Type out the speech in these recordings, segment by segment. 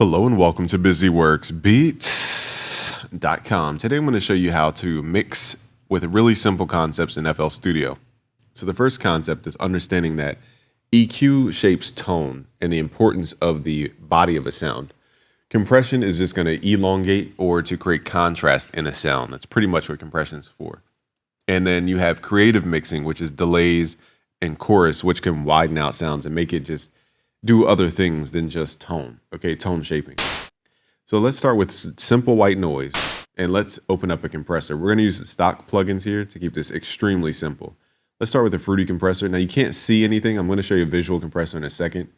Hello and welcome to BusyWorksBeats.com. Today I'm going to show you how to mix with really simple concepts in FL Studio. So the first concept is understanding that EQ shapes tone and the importance of the body of a sound. Compression is just going to elongate or to create contrast in a sound. That's pretty much what compression is for. And then you have creative mixing, which is delays and chorus, which can widen out sounds and make it just do other things than just tone, okay, tone shaping. So let's start with simple white noise and let's open up a compressor. We're gonna use the stock plugins here to keep this extremely simple. Let's start with the Fruity compressor. Now you can't see anything. I'm gonna show you a visual compressor in a second.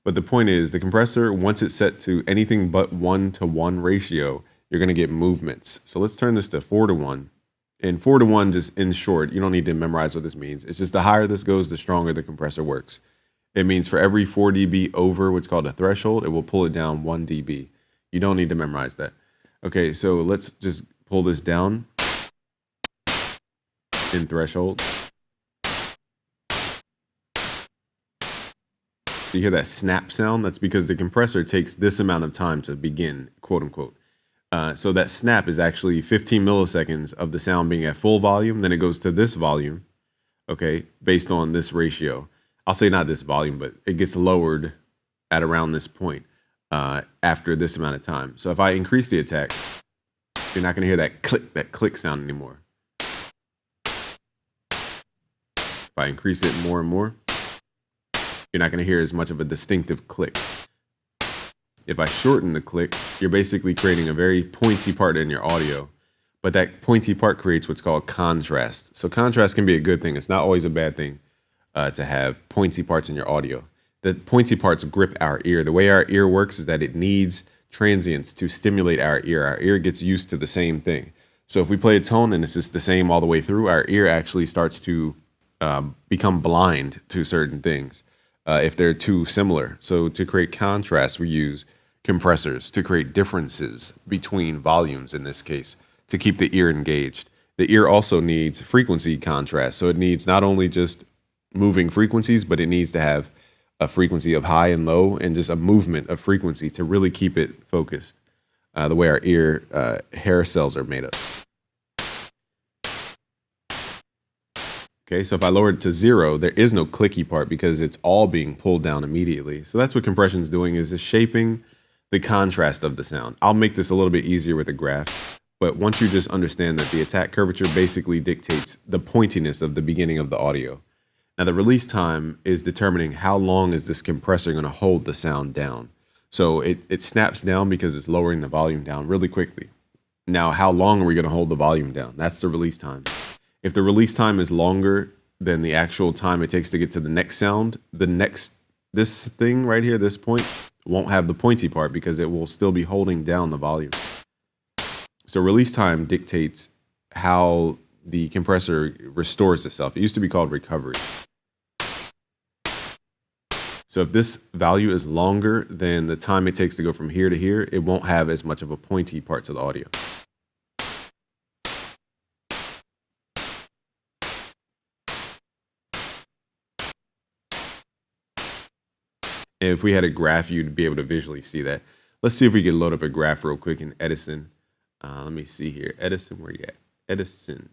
But the point is the compressor, once it's set to anything but 1-to-1 ratio, you're gonna get movements. So let's turn this to 4-to-1. And 4-to-1, just in short, you don't need to memorize what this means. It's just the higher this goes, the stronger the compressor works. It means for every 4 dB over what's called a threshold, it will pull it down 1 dB. You don't need to memorize that. Okay, so let's just pull this down in threshold. So you hear that snap sound? That's because the compressor takes this amount of time to begin, quote unquote. So that snap is actually 15 milliseconds of the sound being at full volume. Then it goes to this volume, okay, based on this ratio. I'll say not this volume, but it gets lowered at around this point after this amount of time. So if I increase the attack, you're not going to hear that click sound anymore. If I increase it more and more, you're not going to hear as much of a distinctive click. If I shorten the click, you're basically creating a very pointy part in your audio. But that pointy part creates what's called contrast. So contrast can be a good thing. It's not always a bad thing. To have pointy parts in your audio. The pointy parts grip our ear. The way our ear works is that it needs transients to stimulate our ear. Our ear gets used to the same thing. So if we play a tone and it's just the same all the way through, our ear actually starts to become blind to certain things if they're too similar. So to create contrast, we use compressors to create differences between volumes in this case, to keep the ear engaged. The ear also needs frequency contrast. So it needs not only just moving frequencies, but it needs to have a frequency of high and low and just a movement of frequency to really keep it focused, the way our ear hair cells are made up. Okay, so if I lower it to 0, there is no clicky part because it's all being pulled down immediately. So that's what compression is doing, is just shaping the contrast of the sound. I'll make this a little bit easier with a graph, but once you just understand that the attack curvature basically dictates the pointiness of the beginning of the audio. Now the release time is determining how long is this compressor going to hold the sound down. So it snaps down because it's lowering the volume down really quickly. Now how long are we going to hold the volume down? That's the release time. If the release time is longer than the actual time it takes to get to the next sound, this thing right here, this point, won't have the pointy part because it will still be holding down the volume. So release time dictates how the compressor restores itself. It used to be called recovery. So if this value is longer than the time it takes to go from here to here, it won't have as much of a pointy part to the audio. And if we had a graph, you'd be able to visually see that. Let's see if we can load up a graph real quick in Edison. Let me see here. Edison, where you at? Edison.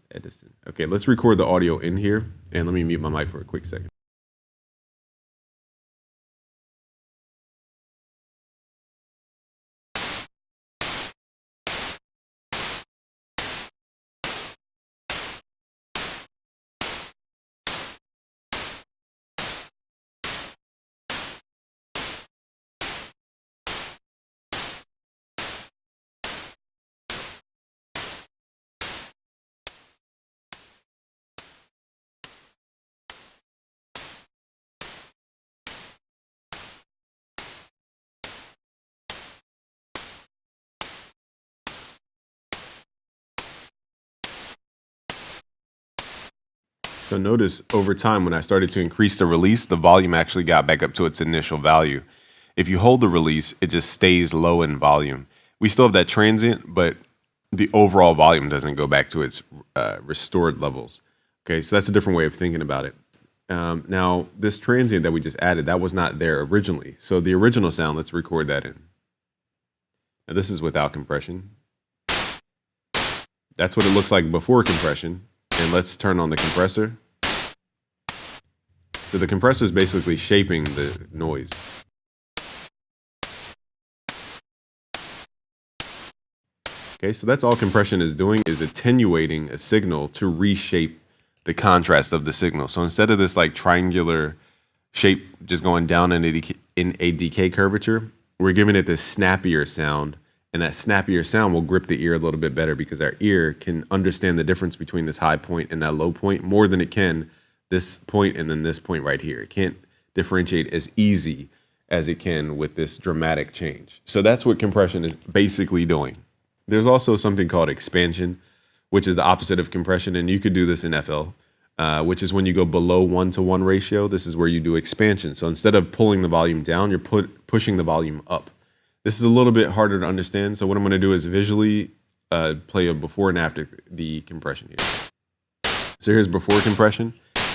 Okay, let's record the audio in here, and let me mute my mic for a quick second. So notice over time, when I started to increase the release, the volume actually got back up to its initial value. If you hold the release, it just stays low in volume. We still have that transient, but the overall volume doesn't go back to its restored levels. Okay, so that's a different way of thinking about it. Now, this transient that we just added, that was not there originally. So the original sound, let's record that in. Now this is without compression. That's what it looks like before compression. And let's turn on the compressor. So the compressor is basically shaping the noise. Okay, so that's all compression is doing, is attenuating a signal to reshape the contrast of the signal. So instead of this like triangular shape just going down in a decay curvature, we're giving it this snappier sound, and that snappier sound will grip the ear a little bit better because our ear can understand the difference between this high point and that low point more than it can this point and then this point right here. It can't differentiate as easy as it can with this dramatic change. So that's what compression is basically doing. There's also something called expansion, which is the opposite of compression, and you could do this in FL, which is when you go below 1-to-1 ratio. This is where you do expansion. So instead of pulling the volume down, you're pushing the volume up. This is a little bit harder to understand, so what I'm going to do is visually play a before and after the compression here. So here's before compression.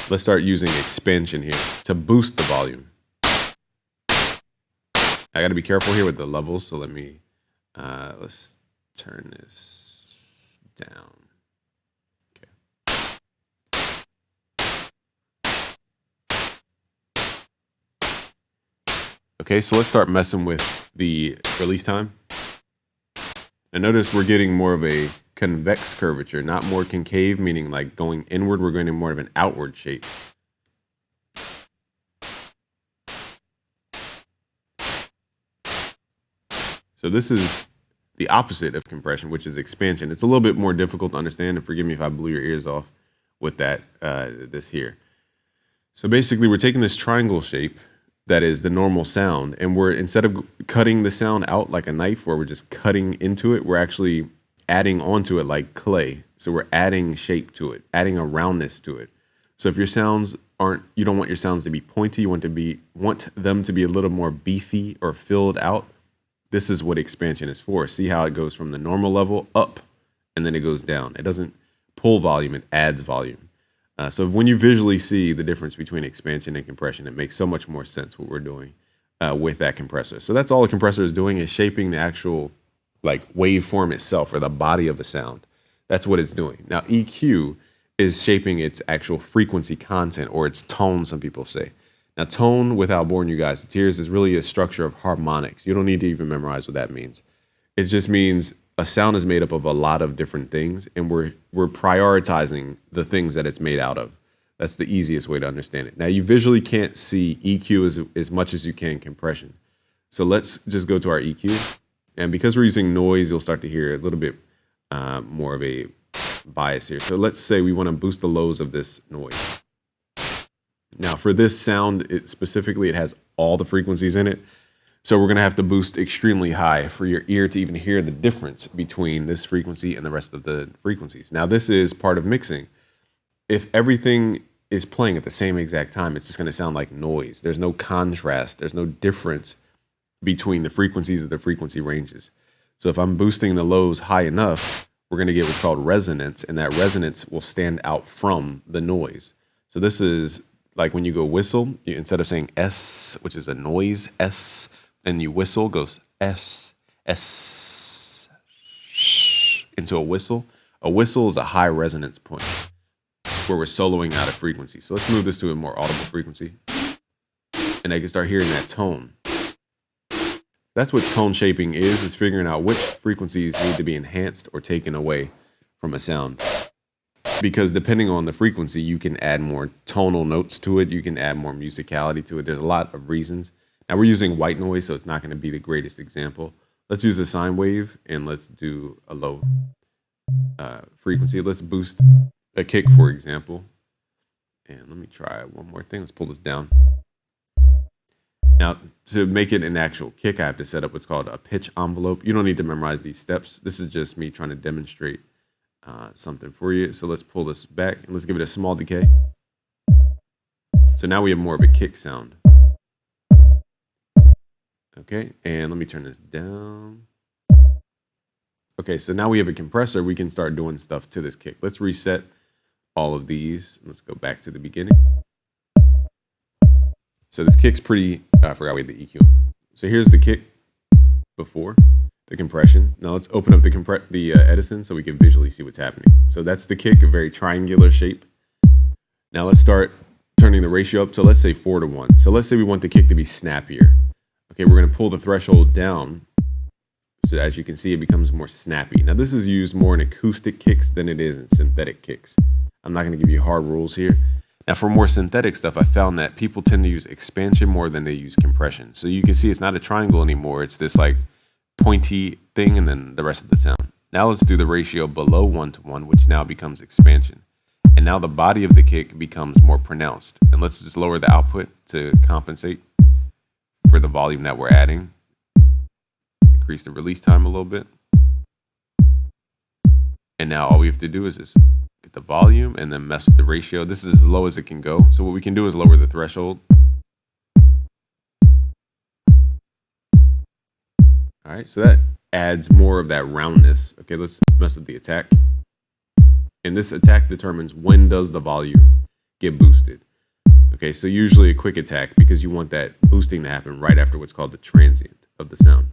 Let's start using expansion here to boost the volume. I got to be careful here with the levels, so let me, let's turn this down. Okay, so let's start messing with the release time. And notice we're getting more of a convex curvature, not more concave, meaning like going inward. We're going to more of an outward shape. So this is the opposite of compression, which is expansion. It's a little bit more difficult to understand, and forgive me if I blew your ears off with that, this here. So basically we're taking this triangle shape that is the normal sound, and we're, instead of cutting the sound out like a knife where we're just cutting into it, we're actually adding onto it like clay. So we're adding shape to it, adding a roundness to it. So if your sounds aren't, you don't want your sounds to be pointy, you want them to be a little more beefy or filled out. This is what expansion is for. See how it goes from the normal level up and then it goes down. It doesn't pull volume, it adds volume. So when you visually see the difference between expansion and compression, it makes so much more sense what we're doing with that compressor. So that's all a compressor is doing, is shaping the actual like waveform itself or the body of a sound. That's what it's doing. Now EQ is shaping its actual frequency content, or its tone, some people say. Now tone, without boring you guys to tears, is really a structure of harmonics. You don't need to even memorize what that means. It just means a sound is made up of a lot of different things, and we're prioritizing the things that it's made out of. That's the easiest way to understand it. Now you visually can't see EQ as much as you can compression. So let's just go to our EQ. And because we're using noise, you'll start to hear a little bit more of a bias here. So let's say we want to boost the lows of this noise. Now for this sound, specifically, it has all the frequencies in it. So we're going to have to boost extremely high for your ear to even hear the difference between this frequency and the rest of the frequencies. Now this is part of mixing. If everything is playing at the same exact time, it's just going to sound like noise. There's no contrast. There's no difference between the frequencies of the frequency ranges. So if I'm boosting the lows high enough, we're going to get what's called resonance, and that resonance will stand out from the noise. So this is like when you go whistle, instead of saying S, which is a noise, S, and you whistle, goes S, S, sh, into a whistle. A whistle is a high resonance point where we're soloing out a frequency. So let's move this to a more audible frequency. And I can start hearing that tone. That's what tone shaping is figuring out which frequencies need to be enhanced or taken away from a sound. Because depending on the frequency, you can add more tonal notes to it. You can add more musicality to it. There's a lot of reasons. Now we're using white noise, so it's not going to be the greatest example. Let's use a sine wave, and let's do a low frequency. Let's boost a kick, for example. And let me try one more thing. Let's pull this down. Now, to make it an actual kick, I have to set up what's called a pitch envelope. You don't need to memorize these steps. This is just me trying to demonstrate something for you. So let's pull this back, and let's give it a small decay. So now we have more of a kick sound. Okay, and let me turn this down. Okay, so now we have a compressor. We can start doing stuff to this kick. Let's reset all of these. Let's go back to the beginning. So this kick's pretty, I forgot we had the EQ. So here's the kick before. the compression. Now let's open up the Edison so we can visually see what's happening. So that's the kick, a very triangular shape. Now let's start turning the ratio up to, let's say, 4-to-1. So let's say we want the kick to be snappier. Okay, we're going to pull the threshold down. So as you can see, it becomes more snappy. Now this is used more in acoustic kicks than it is in synthetic kicks. I'm not going to give you hard rules here. Now for more synthetic stuff, I found that people tend to use expansion more than they use compression. So you can see it's not a triangle anymore. It's this like pointy thing and then the rest of the sound. Now let's do the ratio below 1-to-1, which now becomes expansion. And now the body of the kick becomes more pronounced. And let's just lower the output to compensate for the volume that we're adding. Increase the release time a little bit. And now all we have to do is just get the volume and then mess with the ratio. This is as low as it can go. So what we can do is lower the threshold. All right, so that adds more of that roundness. Okay, let's mess with the attack. And this attack determines when does the volume get boosted. Okay, so usually a quick attack because you want that boosting to happen right after what's called the transient of the sound.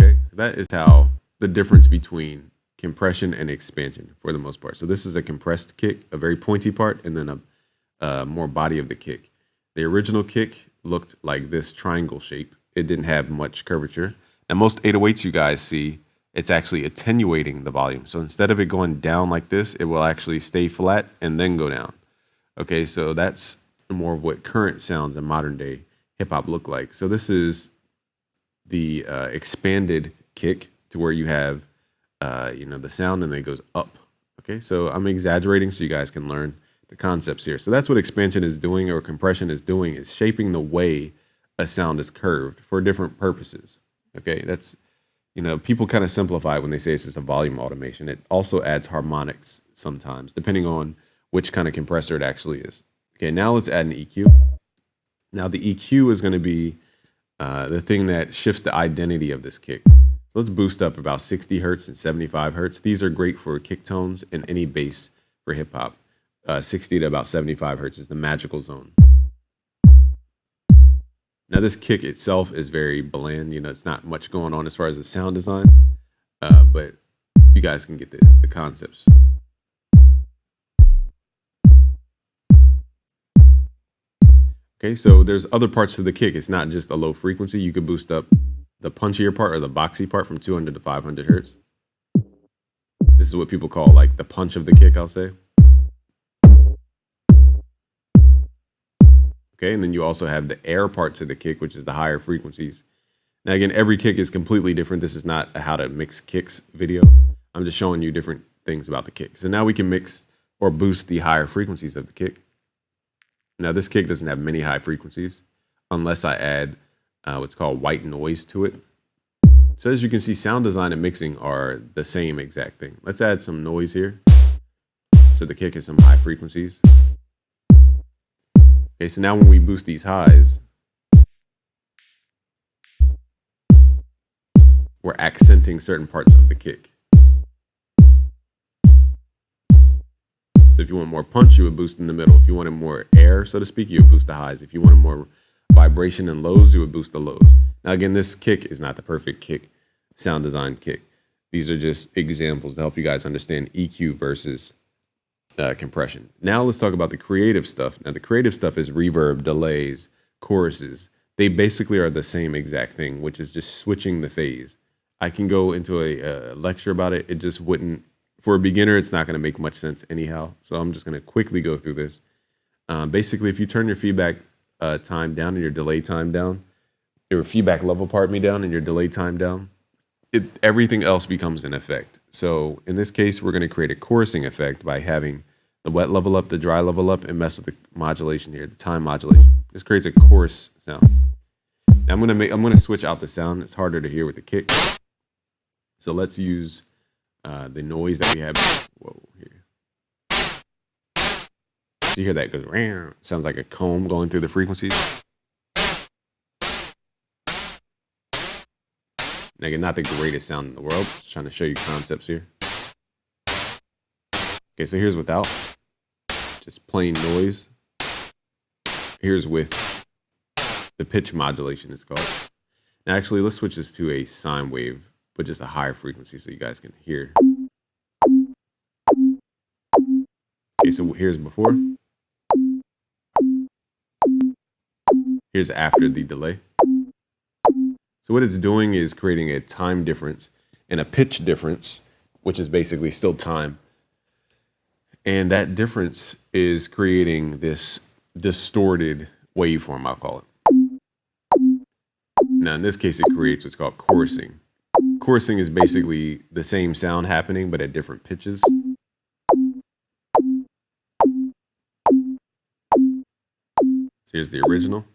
Okay, so that is how the difference between compression and expansion for the most part. So this is a compressed kick, a very pointy part, and then a more body of the kick. The original kick looked like this triangle shape. It didn't have much curvature. And most 808s you guys see, it's actually attenuating the volume. So instead of it going down like this, it will actually stay flat and then go down. Okay, so that's more of what current sounds in modern day hip hop look like. So this is the expanded kick to where you have, the sound and then it goes up. Okay, so I'm exaggerating so you guys can learn the concepts here. So that's what expansion is doing, or compression is doing, is shaping the way a sound is curved for different purposes. Okay, that's, people kind of simplify it when they say it's just a volume automation. It also adds harmonics sometimes, depending on which kind of compressor it actually is. Okay, now let's add an EQ. Now the EQ is going to be the thing that shifts the identity of this kick. So let's boost up about 60 hertz and 75 hertz. These are great for kick tones and any bass for hip hop. 60 to about 75 hertz is the magical zone. Now this kick itself is very bland. It's not much going on as far as the sound design, but you guys can get the concepts. Okay, so there's other parts to the kick. It's not just a low frequency. You could boost up the punchier part or the boxy part from 200 to 500 hertz. This is what people call like the punch of the kick, I'll say. Okay, and then you also have the air part to the kick, which is the higher frequencies. Now again, every kick is completely different. This is not a how to mix kicks video. I'm just showing you different things about the kick. So now we can mix or boost the higher frequencies of the kick. Now this kick doesn't have many high frequencies unless I add what's called white noise to it. So as you can see, sound design and mixing are the same exact thing. Let's add some noise here. So the kick has some high frequencies. Okay, so now when we boost these highs, we're accenting certain parts of the kick. So if you want more punch, you would boost in the middle. If you wanted more air, so to speak, you would boost the highs. If you wanted more vibration and lows, you would boost the lows. Now again, this kick is not the perfect kick, sound design kick. These are just examples to help you guys understand EQ versus compression. Now let's talk about the creative stuff. Now the creative stuff is reverb, delays, choruses. They basically are the same exact thing, which is just switching the phase. I can go into a lecture about it. It just wouldn't, for a beginner, it's not going to make much sense anyhow. So I'm just going to quickly go through this. Basically, if you turn your feedback time down and your delay time down, your feedback level, down and your delay time down, everything else becomes an effect. So in this case, we're going to create a chorusing effect by having the wet level up, the dry level up, and mess with the modulation here, the time modulation. This creates a chorus sound. Now I'm going to switch out the sound. It's harder to hear with the kick. So let's use the noise that we have. Whoa, here. So you hear that goes, sounds like a comb going through the frequencies. And again, not the greatest sound in the world. Just trying to show you concepts here. Okay, so here's without. Just plain noise. Here's with the pitch modulation, it's called. Now, actually, let's switch this to a sine wave, but just a higher frequency so you guys can hear. Okay, so here's before. Here's after the delay. So what it's doing is creating a time difference and a pitch difference, which is basically still time. And that difference is creating this distorted waveform, I'll call it. Now, in this case, it creates what's called chorusing. Chorusing is basically the same sound happening, but at different pitches. So here's the original.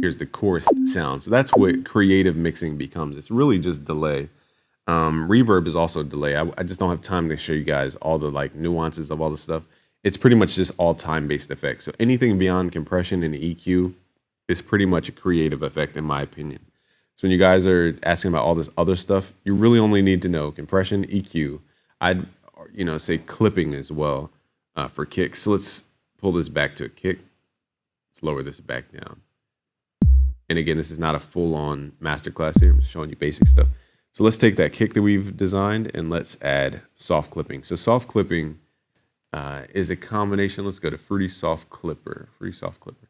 Here's the chorused sound. So that's what creative mixing becomes. It's really just delay. Reverb is also delay. I just don't have time to show you guys all the like nuances of all the stuff. It's pretty much just all time-based effects. So anything beyond compression and EQ is pretty much a creative effect, in my opinion. So when you guys are asking about all this other stuff, you really only need to know compression, EQ. I'd say clipping as well for kicks. So let's pull this back to a kick. Let's lower this back down. And again, this is not a full-on masterclass here. I'm just showing you basic stuff. So let's take that kick that we've designed and let's add soft clipping. So soft clipping is a combination. Let's go to Fruity Soft Clipper. Fruity Soft Clipper.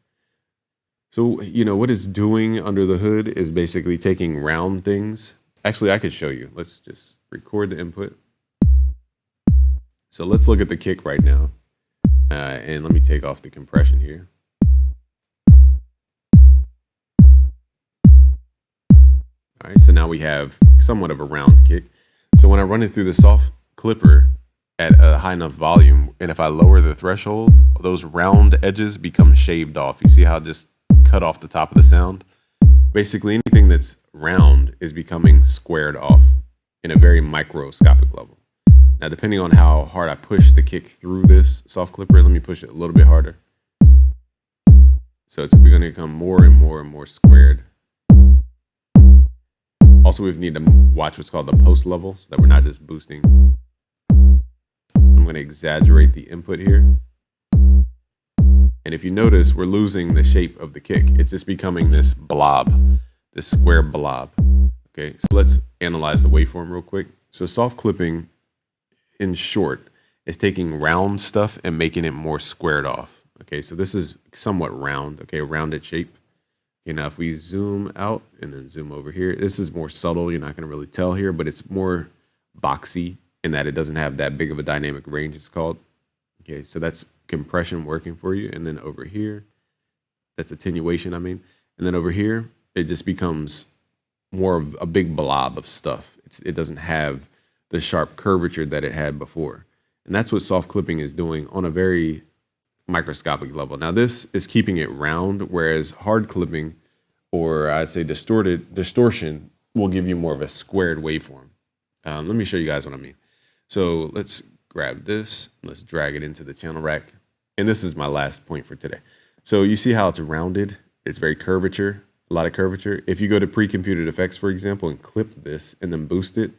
So, what it's doing under the hood is basically taking round things. Actually, I could show you. Let's just record the input. So let's look at the kick right now. And let me take off the compression here. All right, so now we have somewhat of a round kick. So when I run it through the soft clipper at a high enough volume, and if I lower the threshold, those round edges become shaved off. You see how it just cut off the top of the sound? Basically, anything that's round is becoming squared off in a very microscopic level. Now, depending on how hard I push the kick through this soft clipper, let me push it a little bit harder. So it's going to become more and more and more squared. Also, we need to watch what's called the post level so that we're not just boosting. So I'm going to exaggerate the input here. And if you notice, we're losing the shape of the kick. It's just becoming this blob, this square blob. Okay, so let's analyze the waveform real quick. So soft clipping, in short, is taking round stuff and making it more squared off. Okay, so this is somewhat round, okay, a rounded shape. Okay, now if we zoom out and then zoom over here, this is more subtle. You're not going to really tell here, but it's more boxy in that it doesn't have that big of a dynamic range, it's called. Okay, so that's compression working for you. And then over here, that's attenuation, And then over here, it just becomes more of a big blob of stuff. It doesn't have the sharp curvature that it had before. And that's what soft clipping is doing on a very microscopic level. Now this is keeping it round, whereas hard clipping, or I'd say distortion, will give you more of a squared waveform. Let me show you guys what I mean. So let's grab this, let's drag it into the channel rack. And this is my last point for today. So you see how it's rounded, it's very curvature, a lot of curvature. If you go to pre-computed effects, for example, and clip this and then boost it,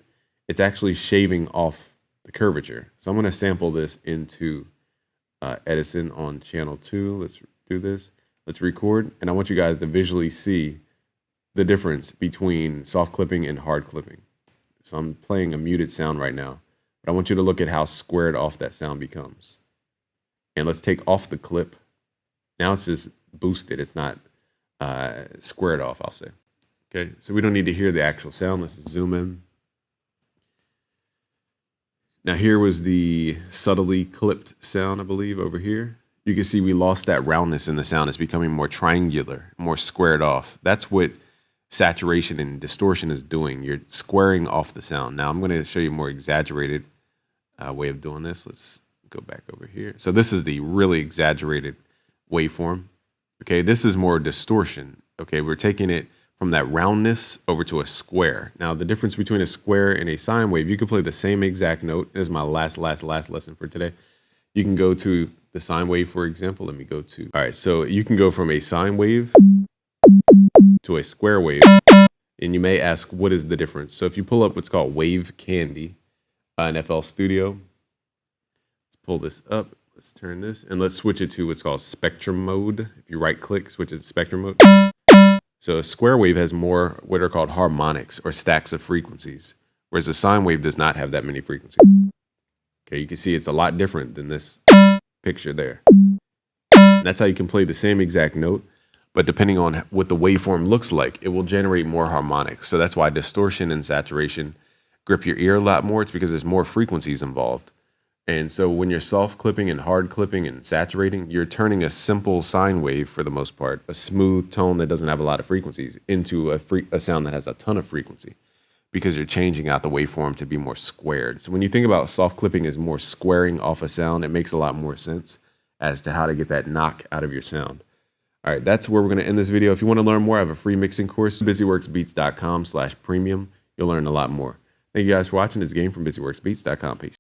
it's actually shaving off the curvature. So I'm going to sample this into Edison on channel 2. Let's do this. Let's record. And I want you guys to visually see the difference between soft clipping and hard clipping. So I'm playing a muted sound right now, but I want you to look at how squared off that sound becomes. And let's take off the clip. Now it's just boosted. It's not squared off, I'll say. Okay, so we don't need to hear the actual sound. Let's zoom in. Now here was the subtly clipped sound, I believe, over here. You can see we lost that roundness in the sound. It's becoming more triangular, more squared off. That's what saturation and distortion is doing. You're squaring off the sound. Now I'm going to show you a more exaggerated way of doing this. Let's go back over here. So this is the really exaggerated waveform. Okay, this is more distortion. Okay, we're taking it from that roundness over to a square. Now, the difference between a square and a sine wave, you can play the same exact note. This is my last lesson for today. You can go to the sine wave, for example. Let me go to, all right, so you can go from a sine wave to a square wave. And you may ask, what is the difference? So if you pull up what's called Wave Candy in FL Studio, let's pull this up. Let's turn this and let's switch it to what's called spectrum mode. If you right click, switch it to spectrum mode. So a square wave has more what are called harmonics or stacks of frequencies, whereas a sine wave does not have that many frequencies. Okay, you can see it's a lot different than this picture there. And that's how you can play the same exact note, but depending on what the waveform looks like, it will generate more harmonics. So that's why distortion and saturation grip your ear a lot more. It's because there's more frequencies involved. And so when you're soft clipping and hard clipping and saturating, you're turning a simple sine wave, for the most part, a smooth tone that doesn't have a lot of frequencies, into a sound that has a ton of frequency, because you're changing out the waveform to be more squared. So when you think about soft clipping as more squaring off a sound, it makes a lot more sense as to how to get that knock out of your sound. All right, that's where we're going to end this video. If you want to learn more, I have a free mixing course, busyworksbeats.com/premium. You'll learn a lot more. Thank you guys for watching. This game from busyworksbeats.com. Peace.